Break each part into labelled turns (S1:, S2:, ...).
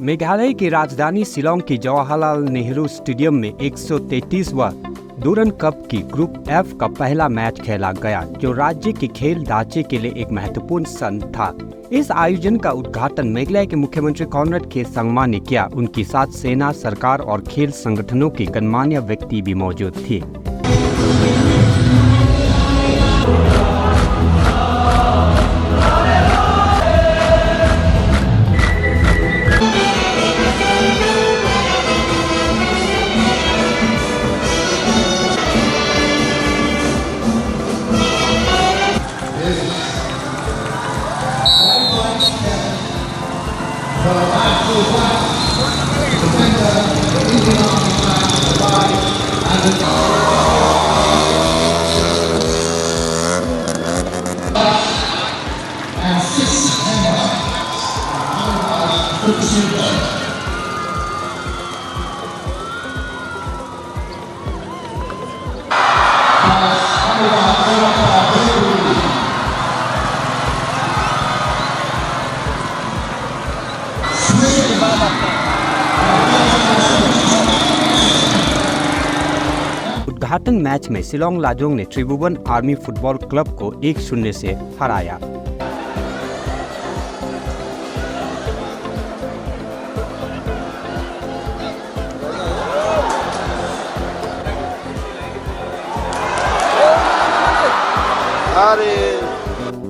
S1: मेघालय की राजधानी शिलांग की जवाहरलाल नेहरू स्टेडियम में 133वां डूरन कप की ग्रुप एफ का पहला मैच खेला गया, जो राज्य के खेल ढांचे के लिए एक महत्वपूर्ण क्षण था। इस आयोजन का उद्घाटन मेघालय के मुख्यमंत्री कॉनराड के संगमा ने किया। उनके साथ सेना, सरकार और खेल संगठनों के गणमान्य व्यक्ति भी मौजूद थे। उद्घाटन मैच में शिलांग लाजोंग ने त्रिभुवन आर्मी फुटबॉल क्लब को 1-0 से हराया।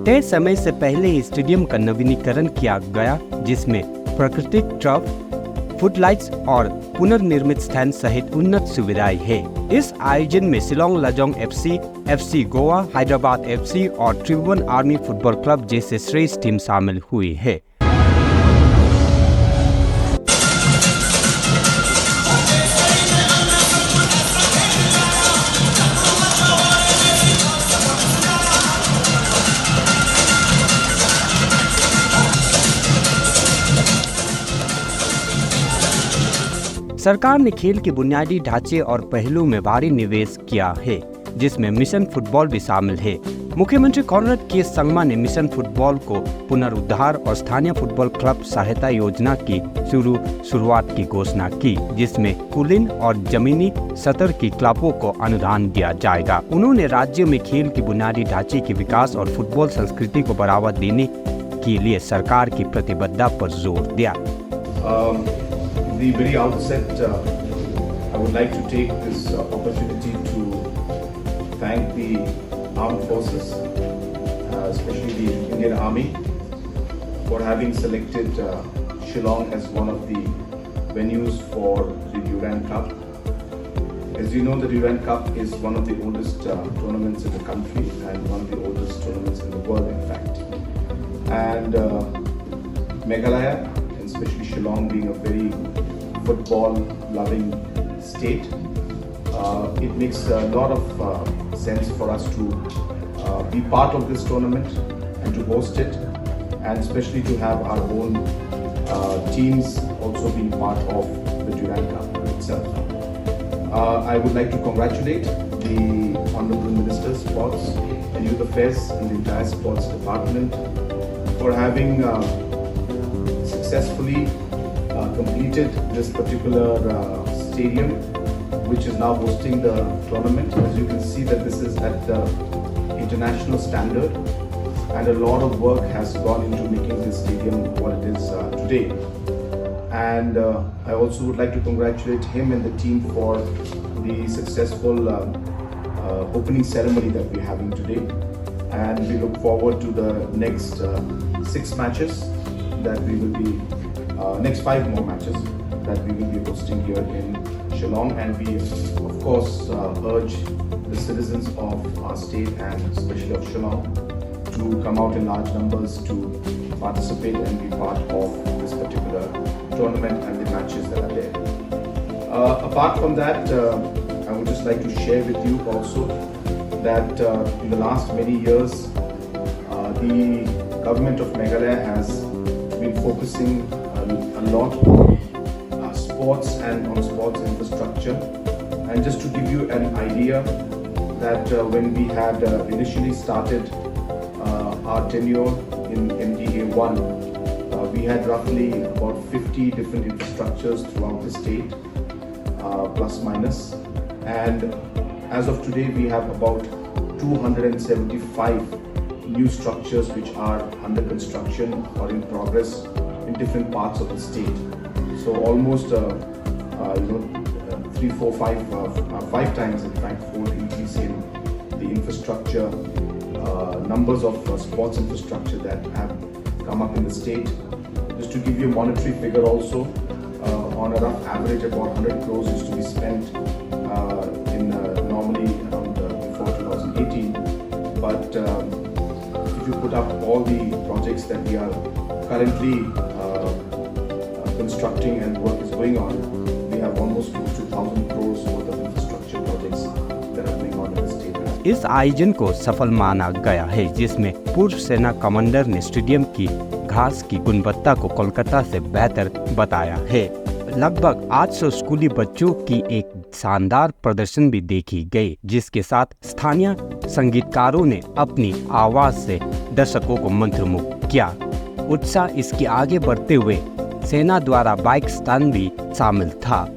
S1: तय समय से पहले ही स्टेडियम का नवीनीकरण किया गया, जिसमें प्राकृतिक टर्फ, फुटलाइट्स और पुनर्निर्मित स्टैंड सहित उन्नत सुविधाएं हैं। इस आयोजन में शिलांग लाजोंग एफसी गोवा, हैदराबाद एफसी और त्रिभुवन आर्मी फुटबॉल क्लब जैसे श्रेष्ठ टीम शामिल हुई है। सरकार ने खेल के बुनियादी ढांचे और पहलू में भारी निवेश किया है, जिसमें मिशन फुटबॉल भी शामिल है। मुख्यमंत्री कॉनराड के संगमा ने मिशन फुटबॉल को पुनरुद्धार और स्थानीय फुटबॉल क्लब सहायता योजना की शुरुआत की घोषणा की, जिसमें कुलीन और जमीनी सतर की क्लबों को अनुदान दिया जाएगा। उन्होंने राज्य में खेल के बुनियादी ढांचे के विकास और फुटबॉल संस्कृति को बढ़ावा देने के लिए सरकार की प्रतिबद्धता पर जोर दिया।
S2: The very outset, I would like to take this opportunity to thank the armed forces, especially the Indian Army, for having selected Shillong as one of the venues for the Duran Cup. As you know, the Duran Cup is one of the oldest tournaments in the country and one of the oldest tournaments in the world, in fact. And Meghalaya, and especially Shillong, being a very football-loving state, it makes a lot of sense for us to be part of this tournament and to host it, and especially to have our own teams also being part of the Duran Cup itself. I would like to congratulate the Honorable Minister of Sports and Youth Affairs and the entire Sports Department for having successfully completed this particular stadium, which is now hosting the tournament. As you can see, that this is at the international standard, and a lot of work has gone into making this stadium what it is today. And I also would like to congratulate him and the team for the successful opening ceremony that we're having today. And we look forward to the next 6 matches that we will be next 5 more matches that we will be hosting here in Shillong, and we of course urge the citizens of our state and especially of Shillong to come out in large numbers to participate and be part of this particular tournament and the matches that are there. Apart from that, I would just like to share with you also that in the last many years the government of Meghalaya has been focusing a lot on sports and on sports infrastructure. And just to give you an idea that when we had initially started our tenure in MDA 1, we had roughly about 50 different infrastructures throughout the state, plus minus. And as of today, we have about 275 new structures which are under construction or in progress in different parts of the state. So almost, 3, 4, 5 times, in fact, 4 increase in the infrastructure, numbers of sports infrastructure that have come up in the state. Just to give you a monetary figure also, on a rough average, about 100 crores used to be spent in normally around before 2018. But if you put up all the projects that we are currently constructing and work is going on, we have almost close to 1,000 crores worth of infrastructure projects that are going on in the state.
S1: इस आयोजन को सफल माना गया है, जिसमें पूर्व सेना कमांडर ने स्टेडियम की घास की गुणवत्ता को कोलकाता से बेहतर बताया है। लगभग 800 स्कूली बच्चों की एक शानदार प्रदर्शन भी देखी गई, जिसके साथ स्थानीय संगीतकारों ने अपनी आवाज से दर्शकों को मंत्रमुग्ध किया। उत्साह इसके आगे बढ़ते हुए सेना द्वारा बाइक स्टंट भी शामिल था।